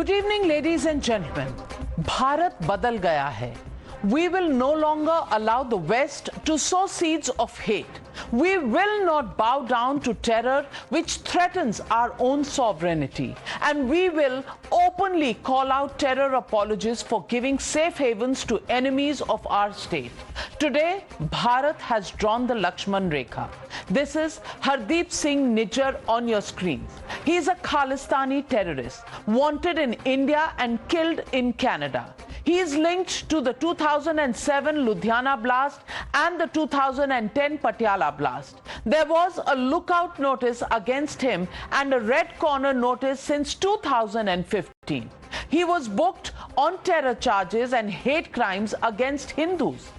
Good evening, ladies and gentlemen. Bharat badal gaya hai. We will no longer allow the West to sow seeds of hate. We will not bow down to terror which threatens our own sovereignty. And we will openly call out terror apologists for giving safe havens to enemies of our state. Today, Bharat has drawn the Lakshman Rekha. This is Hardeep Singh Nijjar on your screens. He is a Khalistani terrorist, wanted in India and killed in Canada. He is linked to the 2007 Ludhiana blast and the 2010 Patiala blast. There was a lookout notice against him and a red corner notice since 2015. He was booked on terror charges and hate crimes against Hindus.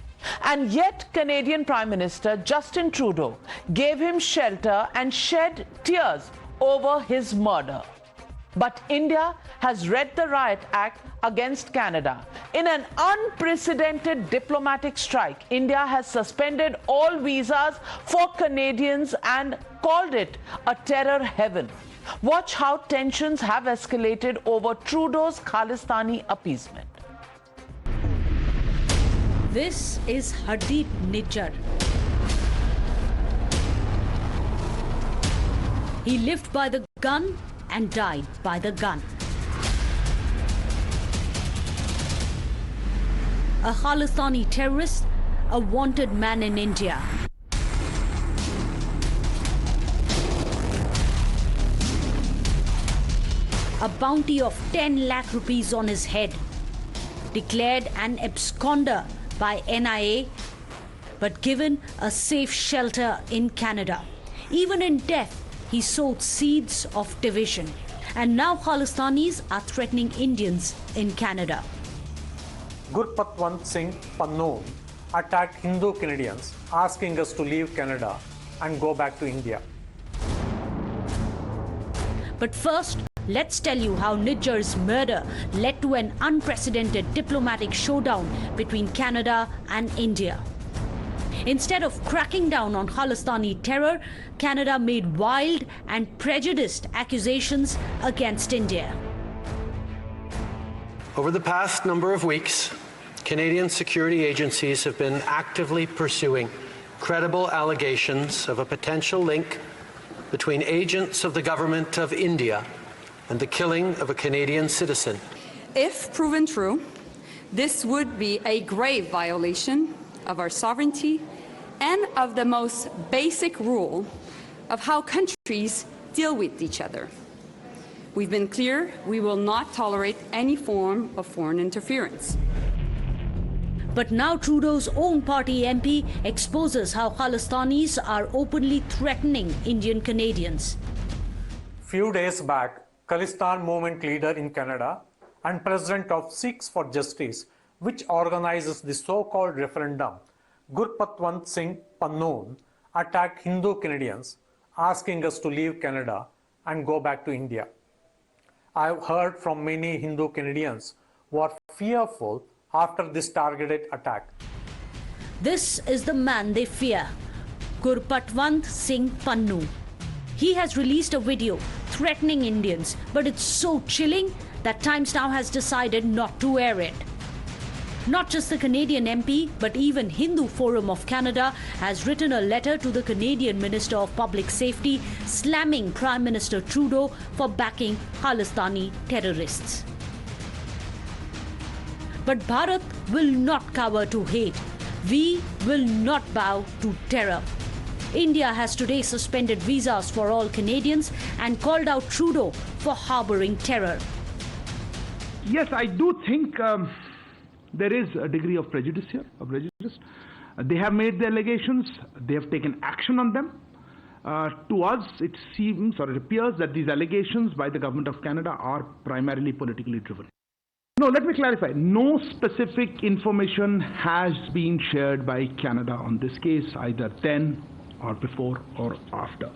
And yet Canadian Prime Minister Justin Trudeau gave him shelter and shed tears over his murder. But India has read the Riot Act against Canada. In an unprecedented diplomatic strike, India has suspended all visas for Canadians and called it a terror heaven. Watch how tensions have escalated over Trudeau's Khalistani appeasement. This is Hardeep Nijjar. He lived by the gun and died by the gun. A Khalistani terrorist, a wanted man in India. A bounty of 10 lakh rupees on his head. Declared an absconder by NIA, but given a safe shelter in Canada. Even in death, he sowed seeds of division. And now Khalistanis are threatening Indians in Canada. Gurpatwant Singh Pannoon attacked Hindu Canadians, asking us to leave Canada and go back to India. But first, let's tell you how Nijjar's murder led to an unprecedented diplomatic showdown between Canada and India. Instead of cracking down on Khalistani terror, Canada made wild and prejudiced accusations against India. Over the past number of weeks, Canadian security agencies have been actively pursuing credible allegations of a potential link between agents of the government of India and the killing of a Canadian citizen. If proven true, this would be a grave violation of our sovereignty and of the most basic rule of how countries deal with each other. We've been clear we will not tolerate any form of foreign interference. But now Trudeau's own party MP exposes how Khalistanis are openly threatening Indian Canadians. Few days back, Khalistan movement leader in Canada and president of Sikhs for Justice, which organizes the so-called referendum, Gurpatwant Singh Pannoon, attacked Hindu Canadians, asking us to leave Canada and go back to India. I've heard from many Hindu Canadians who are fearful after this targeted attack. This is the man they fear, Gurpatwant Singh Pannoon. He has released a video threatening Indians, but it's so chilling that Times Now has decided not to air it. Not just the Canadian MP, but even Hindu Forum of Canada has written a letter to the Canadian Minister of Public Safety slamming Prime Minister Trudeau for backing Khalistani terrorists. But Bharat will not cower to hate. We will not bow to terror. India has today suspended visas for all Canadians and called out Trudeau for harboring terror. Yes, I do think there is a degree of prejudice here. They have made the allegations. They have taken action on them. To us, it seems or it appears that these allegations by the government of Canada are primarily politically driven. No, let me clarify. No specific information has been shared by Canada on this case, either then or before or after.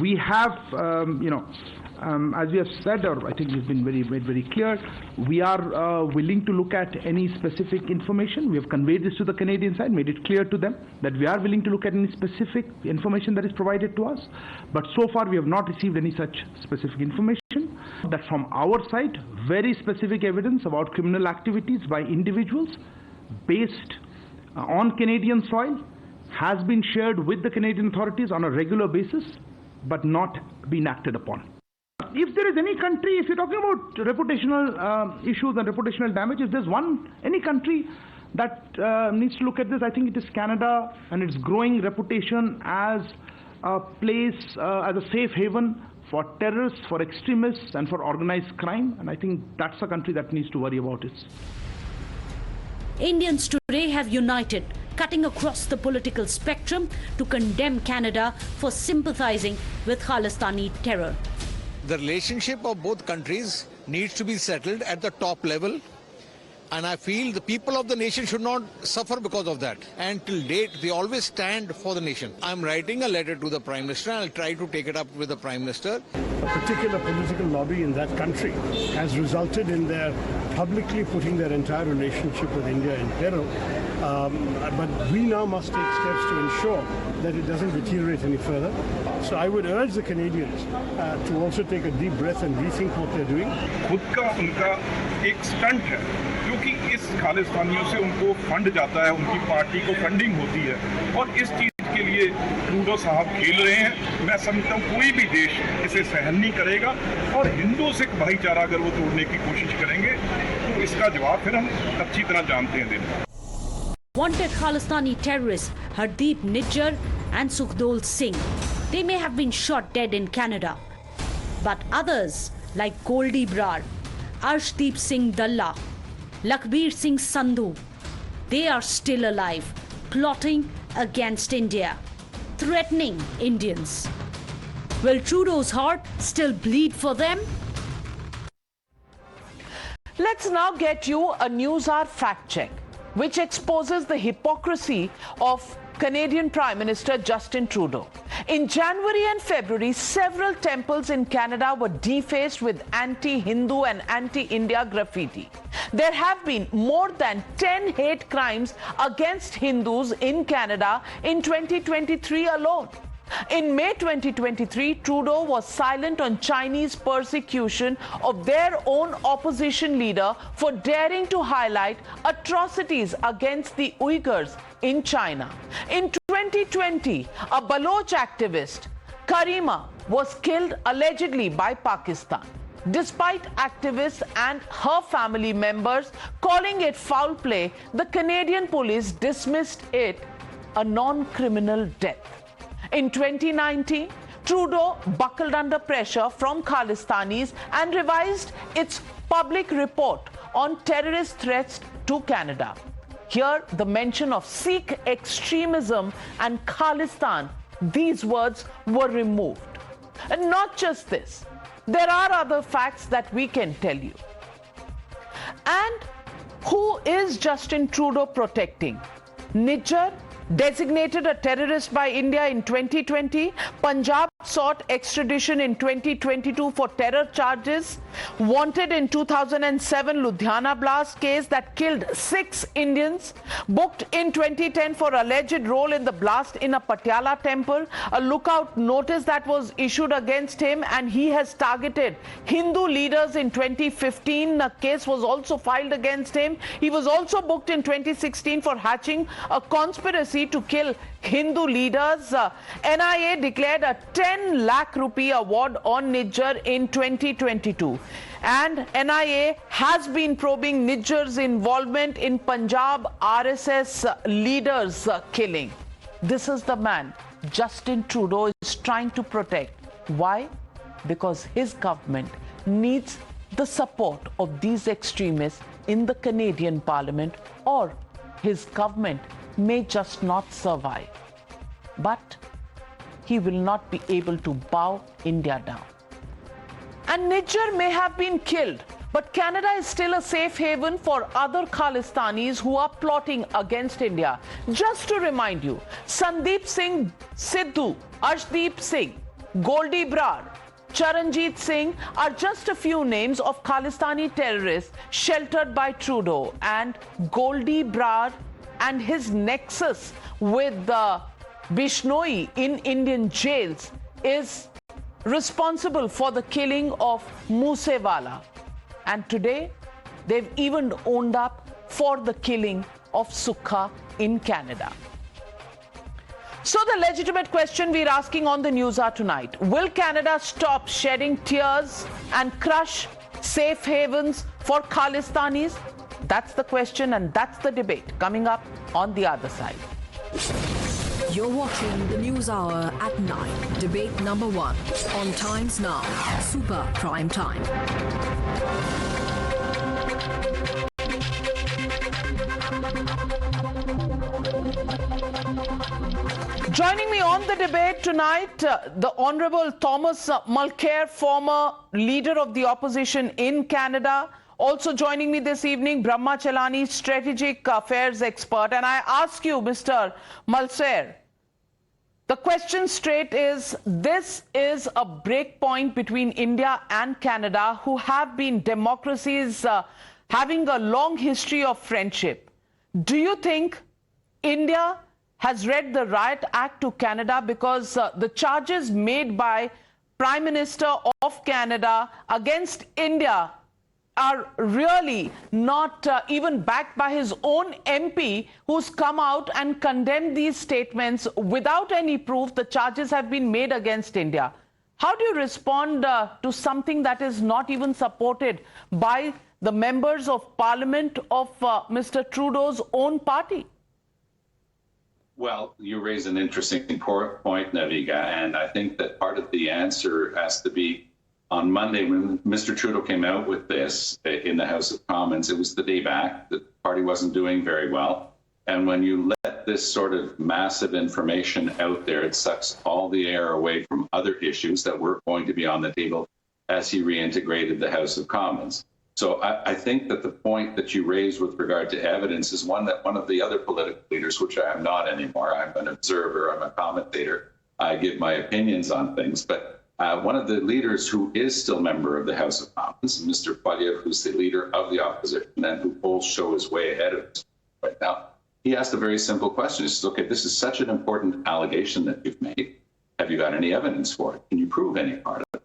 We have, as we have said, or I think we've been made very clear, we are willing to look at any specific information. We have conveyed this to the Canadian side, made it clear to them that we are willing to look at any specific information that is provided to us. But so far, we have not received any such specific information. that from our side, very specific evidence about criminal activities by individuals based on Canadian soil has been shared with the Canadian authorities on a regular basis, but not been acted upon. If there is any country, if you're talking about reputational issues and reputational damage, if there's any country that needs to look at this, I think it is Canada and its growing reputation as a place, as a safe haven for terrorists, for extremists, and for organized crime. And I think that's a country that needs to worry about it. Indians today have united, cutting across the political spectrum to condemn Canada for sympathizing with Khalistani terror. The relationship of both countries needs to be settled at the top level, and I feel the people of the nation should not suffer because of that. And till date, we always stand for the nation. I'm writing a letter to the Prime Minister, and I'll try to take it up with the Prime Minister. A particular political lobby in that country has resulted in their publicly putting their entire relationship with India in peril. But we now must take steps to ensure that it doesn't deteriorate any further. So I would urge the Canadians to also take a deep breath and rethink what they're doing. खुद का उनका एक stunt है, क्योंकि इस खालिस्तानियों से उनको fund जाता है, उनकी पार्टी को फंडिंग होती है, और इस चीज के लिए ट्रूडो साहब खेल रहे हैं। मैं समझता हूँ कोई भी देश इसे सहन नहीं करेगा, और हिंदू सिख भाईचारा अगर वो तोड़ने की कोशिश करेंगे तो इसका जवाब फिर हम अच्छी तरह जानते हैं देना। Wanted Khalistani terrorists Hardeep Nijjar and Sukhdev Singh. They may have been shot dead in Canada, but others like Goldie Brar, Hardeep Singh Dalla, Lakhbir Singh Sandhu, they are still alive, plotting against India, threatening Indians. Will Trudeau's heart still bleed for them? Let's now get you a Newshour fact check, which exposes the hypocrisy of Canadian Prime Minister Justin Trudeau. In January and February, several temples in Canada were defaced with anti-Hindu and anti-India graffiti. There have been more than 10 hate crimes against Hindus in Canada in 2023 alone. In May 2023, Trudeau was silent on Chinese persecution of their own opposition leader for daring to highlight atrocities against the Uyghurs in China. In 2020, a Baloch activist, Karima, was killed allegedly by Pakistan. Despite activists and her family members calling it foul play, the Canadian police dismissed it a non-criminal death. In 2019, Trudeau buckled under pressure from Khalistanis and revised its public report on terrorist threats to Canada. Here, the mention of Sikh extremism and Khalistan, these words were removed. And not just this, there are other facts that we can tell you. And who is Justin Trudeau protecting? Nijjar, designated a terrorist by India in 2020, Punjab sought extradition in 2022 for terror charges, wanted in 2007 Ludhiana blast case that killed 6 Indians, booked in 2010 for alleged role in the blast in a Patiala temple, a lookout notice that was issued against him, and he has targeted Hindu leaders in 2015. A case was also filed against him. He was also booked in 2016 for hatching a conspiracy to kill Hindu leaders. NIA declared a 10 lakh rupee award on Nijjar in 2022. And NIA has been probing Nijjar's involvement in Punjab RSS leaders' killing. This is the man Justin Trudeau is trying to protect. Why? Because his government needs the support of these extremists in the Canadian Parliament, or his government may just not survive. But he will not be able to bow India down. And Nijjar may have been killed, but Canada is still a safe haven for other Khalistanis who are plotting against India. Just to remind you, Sandeep Singh Sidhu, Hardeep Singh, Goldie Brar, Charanjit Singh are just a few names of Khalistani terrorists sheltered by Trudeau. And Goldie Brar and his nexus with the Bishnoi in Indian jails is responsible for the killing of Moosewala. And today, they've even owned up for the killing of Sukha in Canada. So the legitimate question we're asking on the Newshour tonight: will Canada stop shedding tears and crush safe havens for Khalistanis? That's the question, and that's the debate coming up on the other side. You're watching the News Hour at 9. Debate number 1 on Times Now, Super Prime Time. Joining me on the debate tonight, the Honourable Thomas Mulcair, former leader of the opposition in Canada. Also joining me this evening, Brahma Chelani, strategic affairs expert. And I ask you, Mr. Mulcair, the question straight is, this is a break point between India and Canada, who have been democracies having a long history of friendship. Do you think India has read the riot act to Canada, because the charges made by Prime Minister of Canada against India are really not even backed by his own MP, who's come out and condemned these statements without any proof? The charges have been made against India. How do you respond to something that is not even supported by the members of Parliament of Mr. Trudeau's own party? Well, you raise an interesting point, Navika, and I think that part of the answer has to be on Monday when Mr. Trudeau came out with this in the House of Commons. It was the day back. The party wasn't doing very well. And when you let this sort of massive information out there, it sucks all the air away from other issues that were going to be on the table as he reintegrated the House of Commons. So I think that the point that you raised with regard to evidence is one that one of the other political leaders, which I am not anymore, I'm an observer, I'm a commentator, I give my opinions on things, but one of the leaders who is still member of the House of Commons, Mr. Poilievre, who's the leader of the opposition and who polls show his way ahead of us right now, he asked a very simple question. He says, okay, this is such an important allegation that you've made. Have you got any evidence for it? Can you prove any part of it?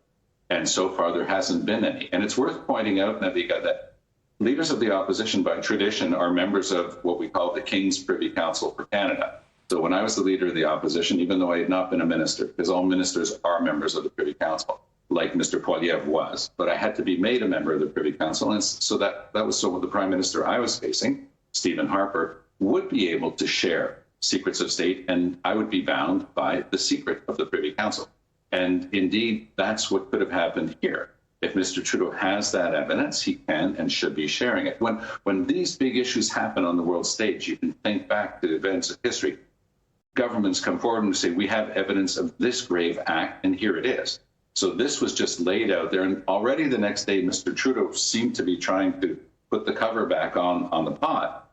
And so far, there hasn't been any. And it's worth pointing out, Navika, that leaders of the opposition by tradition are members of what we call the King's Privy Council for Canada. So when I was the leader of the opposition, even though I had not been a minister, because all ministers are members of the Privy Council, like Mr. Poilievre was, but I had to be made a member of the Privy Council. And so that was so the Prime Minister I was facing, Stephen Harper, would be able to share secrets of state, and I would be bound by the secret of the Privy Council. And indeed, that's what could have happened here. If Mr. Trudeau has that evidence, he can and should be sharing it. When these big issues happen on the world stage, you can think back to events of history. Governments come forward and say, we have evidence of this grave act, and here it is. So this was just laid out there. And already the next day, Mr. Trudeau seemed to be trying to put the cover back on the pot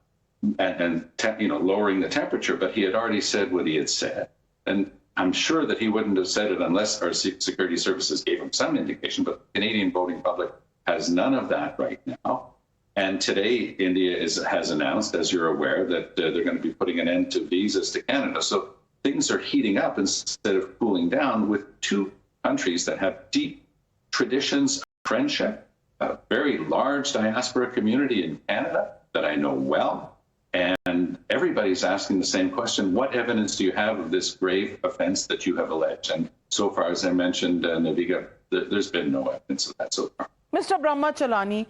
and lowering the temperature, but he had already said what he had said. And I'm sure that he wouldn't have said it unless our security services gave him some indication, but the Canadian voting public has none of that right now. And today, India has announced, as you're aware, that they're going to be putting an end to visas to Canada. So things are heating up instead of cooling down, with two countries that have deep traditions of friendship, a very large diaspora community in Canada that I know well. And everybody's asking the same question: what evidence do you have of this grave offense that you have alleged? And so far, as I mentioned, Navika, there's been no evidence of that so far. Mr. Brahma Chelani,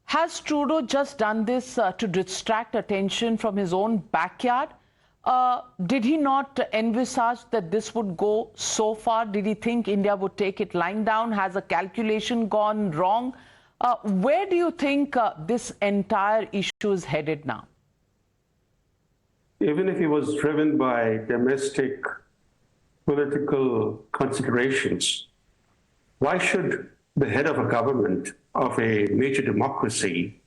has Trudeau just done this to distract attention from his own backyard? Did he not envisage that this would go so far? Did he think India would take it lying down? Has a calculation gone wrong? Where do you think this entire issue is headed now? Even if he was driven by domestic political considerations, why should the head of a government of a major democracy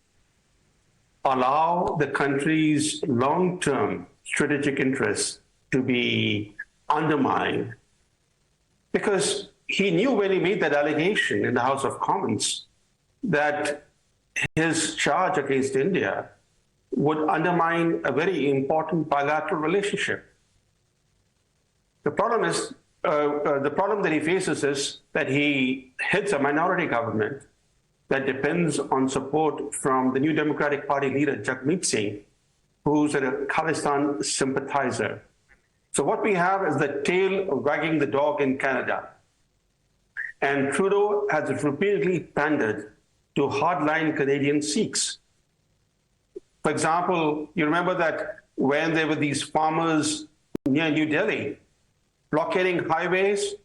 allow the country's long-term strategic interests to be undermined? Because he knew when he made that allegation in the House of Commons that his charge against India would undermine a very important bilateral relationship. The problem is the problem that he faces is that he heads a minority government that depends on support from the New Democratic Party leader, Jagmeet Singh, who's a Khalistan sympathizer. So what we have is the tail wagging the dog in Canada. And Trudeau has repeatedly pandered to hardline Canadian Sikhs. For example, you remember that when there were these farmers near New Delhi blockading highways,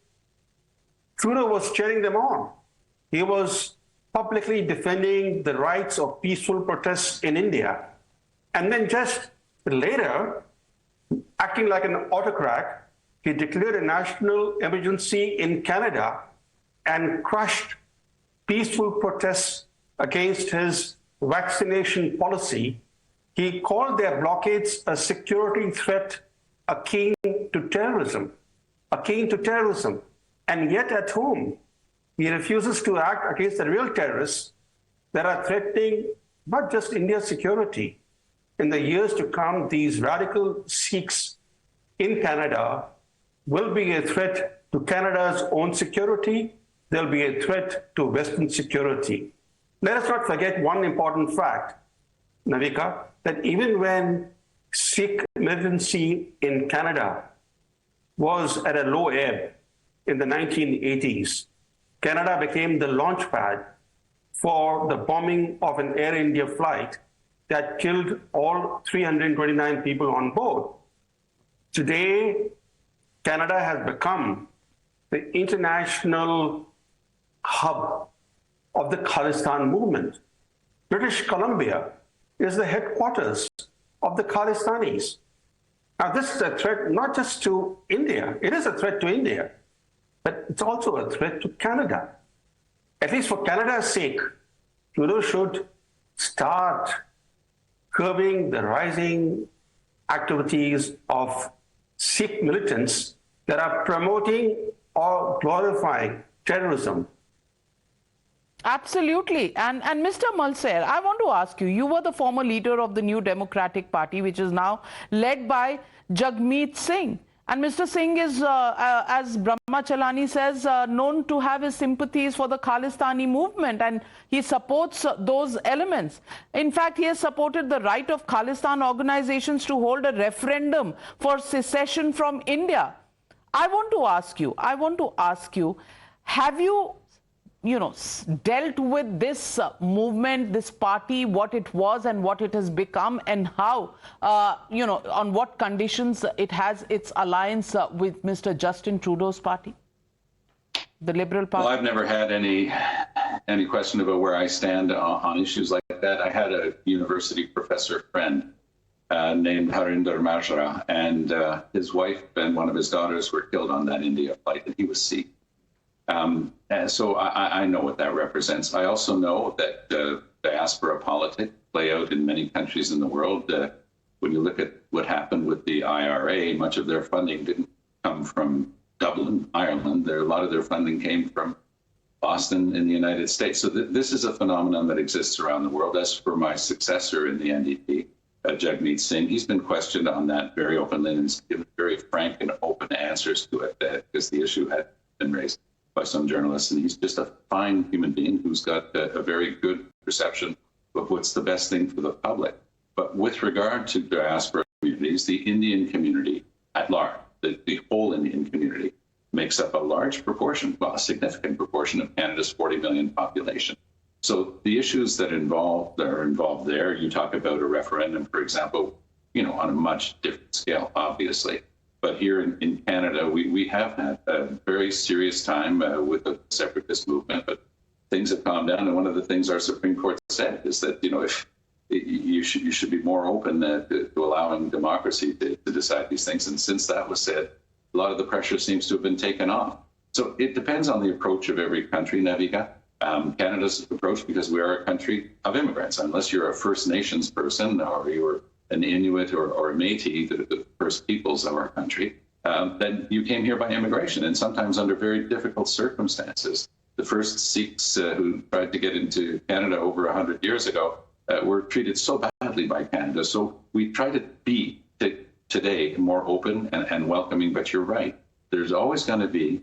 Trudeau was cheering them on. He was publicly defending the rights of peaceful protests in India. And then just later, acting like an autocrat, he declared a national emergency in Canada and crushed peaceful protests against his vaccination policy. He called their blockades a security threat akin to terrorism, And yet at home, he refuses to act against the real terrorists that are threatening not just India's security. In the years to come, these radical Sikhs in Canada will be a threat to Canada's own security. They'll be a threat to Western security. Let us not forget one important fact, Navika, that even when Sikh militancy in Canada was at a low ebb in the 1980s, Canada became the launch pad for the bombing of an Air India flight that killed all 329 people on board. Today, Canada has become the international hub of the Khalistan movement. British Columbia is the headquarters of the Khalistanis. Now, this is a threat not just to India. It is a threat to India, but it's also a threat to Canada. At least for Canada's sake, Trudeau should start curbing the rising activities of Sikh militants that are promoting or glorifying terrorism. Absolutely. And Mr. Mulcair, I want to ask you, you were the former leader of the New Democratic Party, which is now led by Jagmeet Singh. And Mr. Singh is, as Brahma Chalani says, known to have his sympathies for the Khalistani movement, and he supports those elements. In fact, he has supported the right of Khalistan organizations to hold a referendum for secession from India. I want to ask you, have you dealt with this movement, this party, what it was and what it has become, and how, on what conditions it has its alliance with Mr. Justin Trudeau's party, the Liberal Party? Well, I've never had any question about where I stand on issues like that. I had a university professor friend named Harinder Majra, and his wife and one of his daughters were killed on that India flight, and he was Sikh. And so I know what that represents. I also know that diaspora politics play out in many countries in the world. When you look at what happened with the IRA, much of their funding didn't come from Dublin, Ireland. A lot of their funding came from Boston in the United States. So this is a phenomenon that exists around the world. As for my successor in the NDP, Jagmeet Singh, he's been questioned on that very openly and has given very frank and open answers to it because the issue had been raised by some journalists, and he's just a fine human being who's got a very good perception of what's the best thing for the public. But with regard to diaspora communities, the Indian community at large, the whole Indian community, makes up a large proportion, well, a significant proportion of Canada's 40 million population. So the issues that are involved there, you talk about a referendum, for example, on a much different scale, obviously. But here in Canada, we have had a very serious time with the separatist movement, but things have calmed down. And one of the things our Supreme Court said is that, if you should be more open to allowing democracy to decide these things. And since that was said, a lot of the pressure seems to have been taken off. So it depends on the approach of every country, Navika. Canada's approach, because we are a country of immigrants, unless you're a First Nations person or you're an Inuit or a Métis, the First Peoples of our country, then you came here by immigration, and sometimes under very difficult circumstances. The first Sikhs who tried to get into Canada over 100 years ago were treated so badly by Canada. So we try to be today more open and welcoming, but you're right. there's always going to be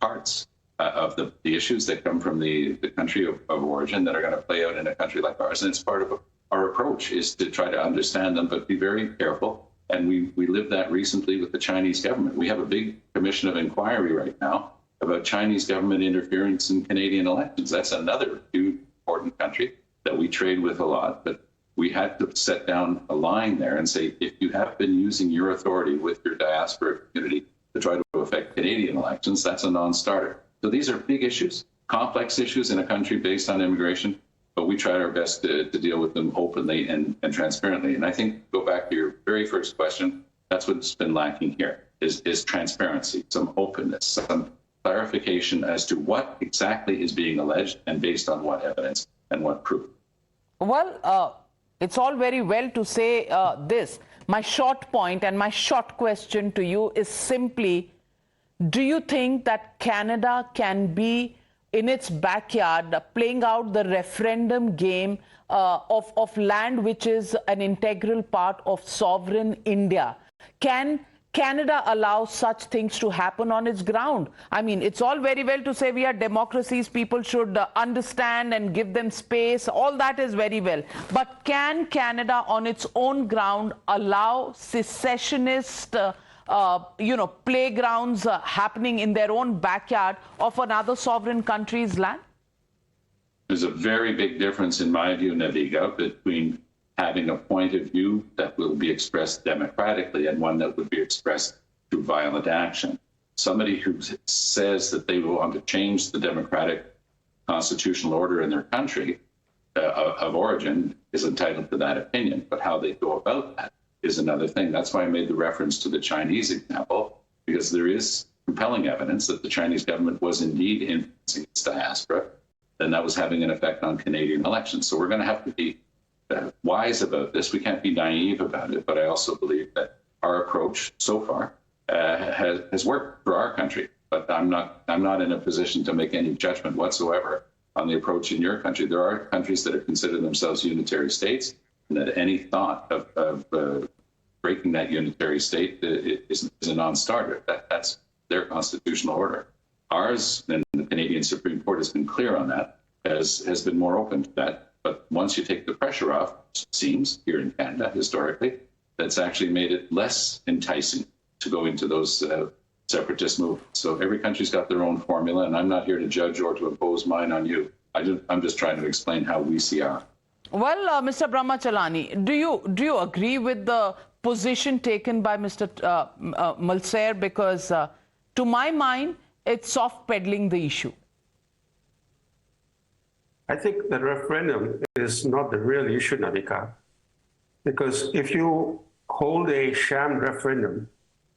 parts of the issues that come from the country of origin that are going to play out in a country like ours. And it's part of our approach is to try to understand them, but be very careful. And we lived that recently with the Chinese government. We have a big commission of inquiry right now about Chinese government interference in Canadian elections. That's another huge, important country that we trade with a lot. But we had to set down a line there and say, if you have been using your authority with your diaspora community to try to affect Canadian elections, that's a non-starter. So these are big issues, complex issues in a country based on immigration, but we tried our best to deal with them openly and transparently. And I think, go back to your very first question, that's what's been lacking here, is transparency, some openness, some clarification as to what exactly is being alleged and based on what evidence and what proof. Well, it's all very well to say this. My short point and my short question to you is simply, do you think that Canada can be in its backyard playing out the referendum game of land which is an integral part of sovereign India? Can Canada allow such things to happen on its ground? I mean, it's all very well to say we are democracies, people should understand and give them space. All that is very well. But can Canada on its own ground allow secessionist playgrounds happening in their own backyard of another sovereign country's land? There's a very big difference, in my view, Navika, between having a point of view that will be expressed democratically and one that would be expressed through violent action. Somebody who says that they want to change the democratic constitutional order in their country of origin is entitled to that opinion, but how they go about that is another thing. That's why I made the reference to the Chinese example, because there is compelling evidence that the Chinese government was indeed influencing its diaspora, and that was having an effect on Canadian elections. So we're going to have to be wise about this. We can't be naive about it, but I also believe that our approach so far has worked for our country. But I'm not in a position to make any judgment whatsoever on the approach in your country. There are countries that are considered themselves unitary states, and that any thought of breaking that unitary state is a non-starter. That's their constitutional order. Ours, and the Canadian Supreme Court has been clear on that, has been more open to that. But once you take the pressure off, it seems, here in Canada, historically, that's actually made it less enticing to go into those separatist movements. So every country's got their own formula, and I'm not here to judge or to impose mine on you. I'm just trying to explain how we see ours. Well, Mr. Brahmachalani, do you agree with the position taken by Mr. Mulcair? Because to my mind, it's soft peddling the issue. I think the referendum is not the real issue, Navika, because if you hold a sham referendum,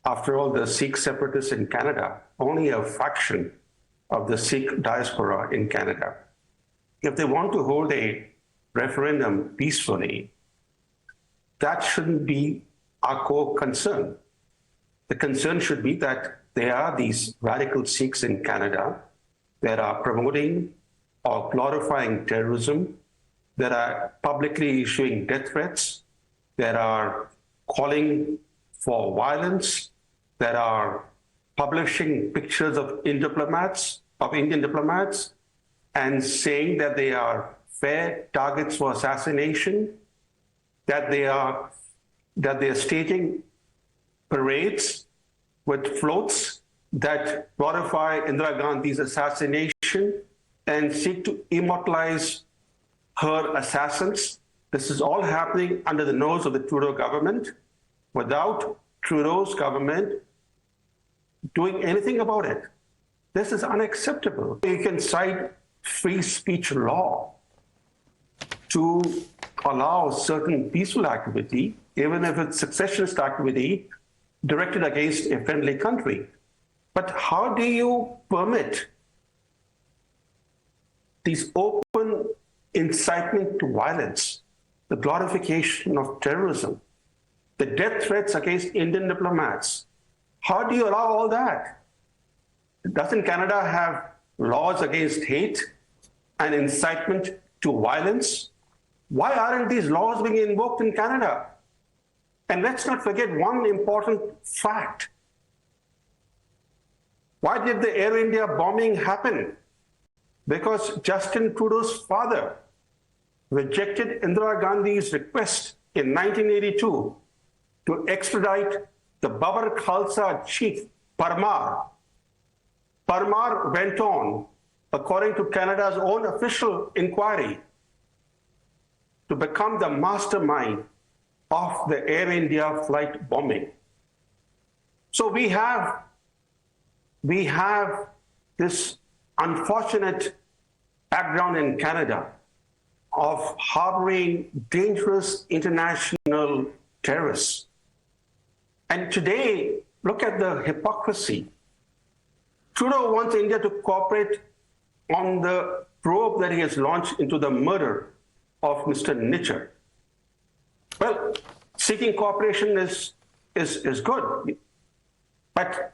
after all, the Sikh separatists in Canada, only a fraction of the Sikh diaspora in Canada, if they want to hold a referendum peacefully, that shouldn't be our core concern. The concern should be that there are these radical Sikhs in Canada that are promoting or glorifying terrorism, that are publicly issuing death threats, that are calling for violence, that are publishing pictures of Indian diplomats, and saying that they are fair targets for assassination, that they are staging parades with floats that glorify Indira Gandhi's assassination and seek to immortalize her assassins. This is all happening under the nose of the Trudeau government without Trudeau's government doing anything about it. This is unacceptable. You can cite free speech law to allow certain peaceful activity, even if it's secessionist activity directed against a friendly country. But how do you permit these open incitement to violence, the glorification of terrorism, the death threats against Indian diplomats? How do you allow all that? Doesn't Canada have laws against hate and incitement to violence? Why aren't these laws being invoked in Canada? And let's not forget one important fact. Why did the Air India bombing happen? Because Justin Trudeau's father rejected Indira Gandhi's request in 1982 to extradite the Babar Khalsa chief, Parmar. Parmar went on, according to Canada's own official inquiry, to become the mastermind of the Air India flight bombing. So we have this unfortunate background in Canada of harboring dangerous international terrorists. And today, look at the hypocrisy. Trudeau wants India to cooperate on the probe that he has launched into the murder of Mr. Nijjar. Well, seeking cooperation is good, but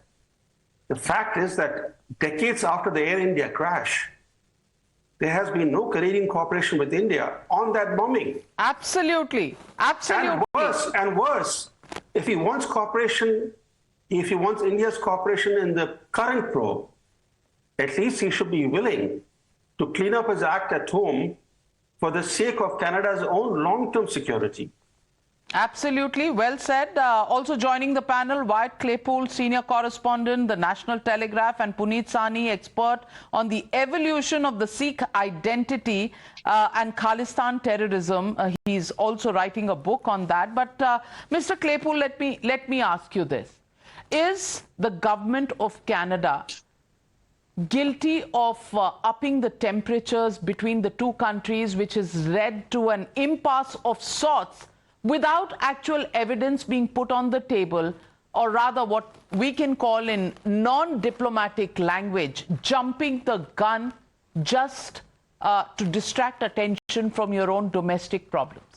the fact is that decades after the Air India crash, there has been no Canadian cooperation with India on that bombing. Absolutely. Absolutely. And worse, if he wants cooperation, if he wants India's cooperation in the current probe, at least he should be willing to clean up his act at home for the sake of Canada's own long-term security. Absolutely. Well said. Also joining the panel, Wyatt Claypool, senior correspondent, The National Telegraph, and Puneet Sahni, expert on the evolution of the Sikh identity and Khalistan terrorism. He's also writing a book on that. But Mr. Claypool, let me ask you this. Is the government of Canada guilty of upping the temperatures between the two countries, which has led to an impasse of sorts, without actual evidence being put on the table, or rather what we can call in non-diplomatic language, jumping the gun just to distract attention from your own domestic problems?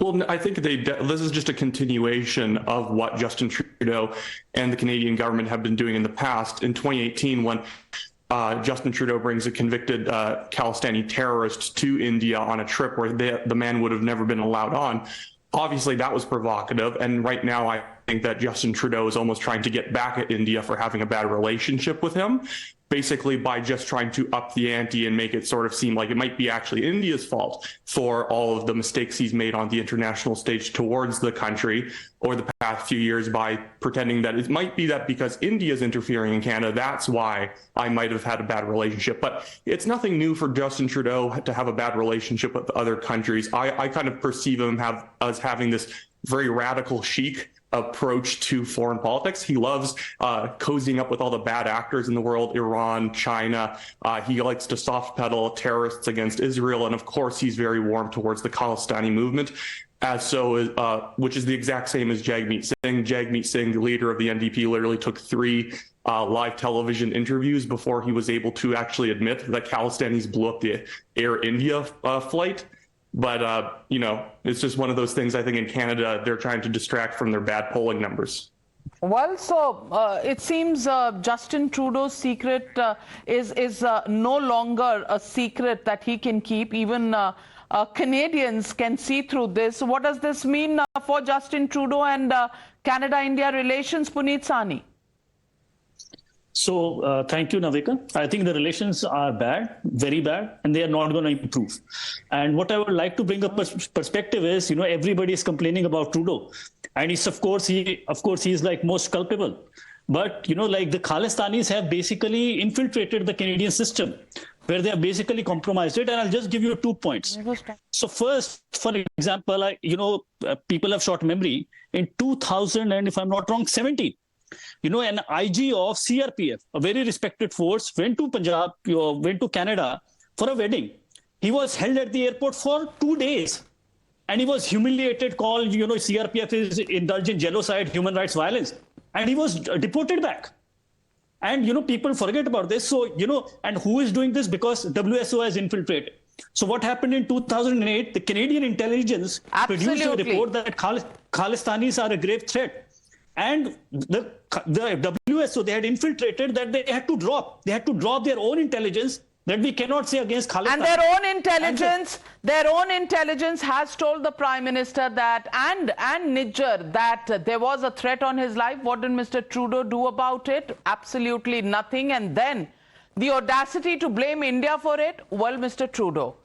Well, I think this is just a continuation of what Justin Trudeau and the Canadian government have been doing in the past. In 2018, when Justin Trudeau brings a convicted Khalistani terrorist to India on a trip where the man would have never been allowed on. Obviously, that was provocative. And right now, I think that Justin Trudeau is almost trying to get back at India for having a bad relationship with him, basically by just trying to up the ante and make it sort of seem like it might be actually India's fault for all of the mistakes he's made on the international stage towards the country over the past few years, by pretending that it might be that because India's interfering in Canada, that's why I might have had a bad relationship. But it's nothing new for Justin Trudeau to have a bad relationship with other countries. I kind of perceive him as having this very radical chic approach to foreign politics. He loves cozying up with all the bad actors in the world, Iran, China. He likes to soft pedal terrorists against Israel. And of course, he's very warm towards the Khalistani movement, which is the exact same as Jagmeet Singh. Jagmeet Singh, the leader of the NDP, literally took 3 live television interviews before he was able to actually admit that Khalistanis blew up the Air India flight. But, you know, it's just one of those things. I think in Canada, they're trying to distract from their bad polling numbers. Well, so it seems Justin Trudeau's secret is no longer a secret that he can keep. Even Canadians can see through this. What does this mean for Justin Trudeau and Canada-India relations, Puneet Sahni? So thank you, Navika. I think the relations are bad, very bad, and they are not going to improve. And what I would like to bring up perspective is, you know, everybody is complaining about Trudeau, and he's of course he's like most culpable. But you know, like the Khalistanis have basically infiltrated the Canadian system, where they have basically compromised it. And I'll just give you 2 points. So first, for example, people have short memory. In 2000, and if I'm not wrong, 17. You know, an IG of CRPF, a very respected force, went to Punjab, went to Canada for a wedding. He was held at the airport for 2 days, and he was humiliated, called, you know, CRPF is indulging genocide, human rights violence, and he was deported back. And, you know, people forget about this. So, you know, and who is doing this? Because WSO has infiltrated. So what happened in 2008, the Canadian intelligence produced a report that Khalistanis are a grave threat. And the WSO, they had infiltrated that they had to drop their own intelligence that we cannot say against Khalistan. And their own intelligence has told the Prime Minister that, and Nijjar, that there was a threat on his life. What did Mr. Trudeau do about it? Absolutely nothing. And then the audacity to blame India for it? Well, Mr. Trudeau,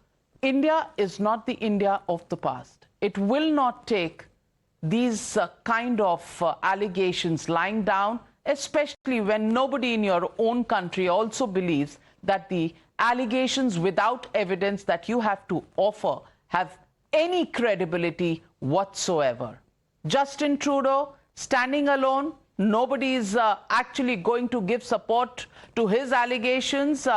India is not the India of the past. It will not take these kind of allegations lying down, especially when nobody in your own country also believes that the allegations without evidence that you have to offer have any credibility whatsoever. Justin Trudeau standing alone, nobody is actually going to give support to his allegations.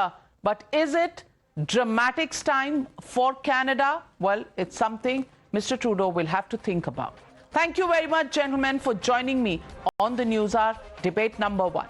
But is it dramatic time for Canada? Well, it's something Mr. Trudeau will have to think about. Thank you very much, gentlemen, for joining me on the News Hour, debate number 1.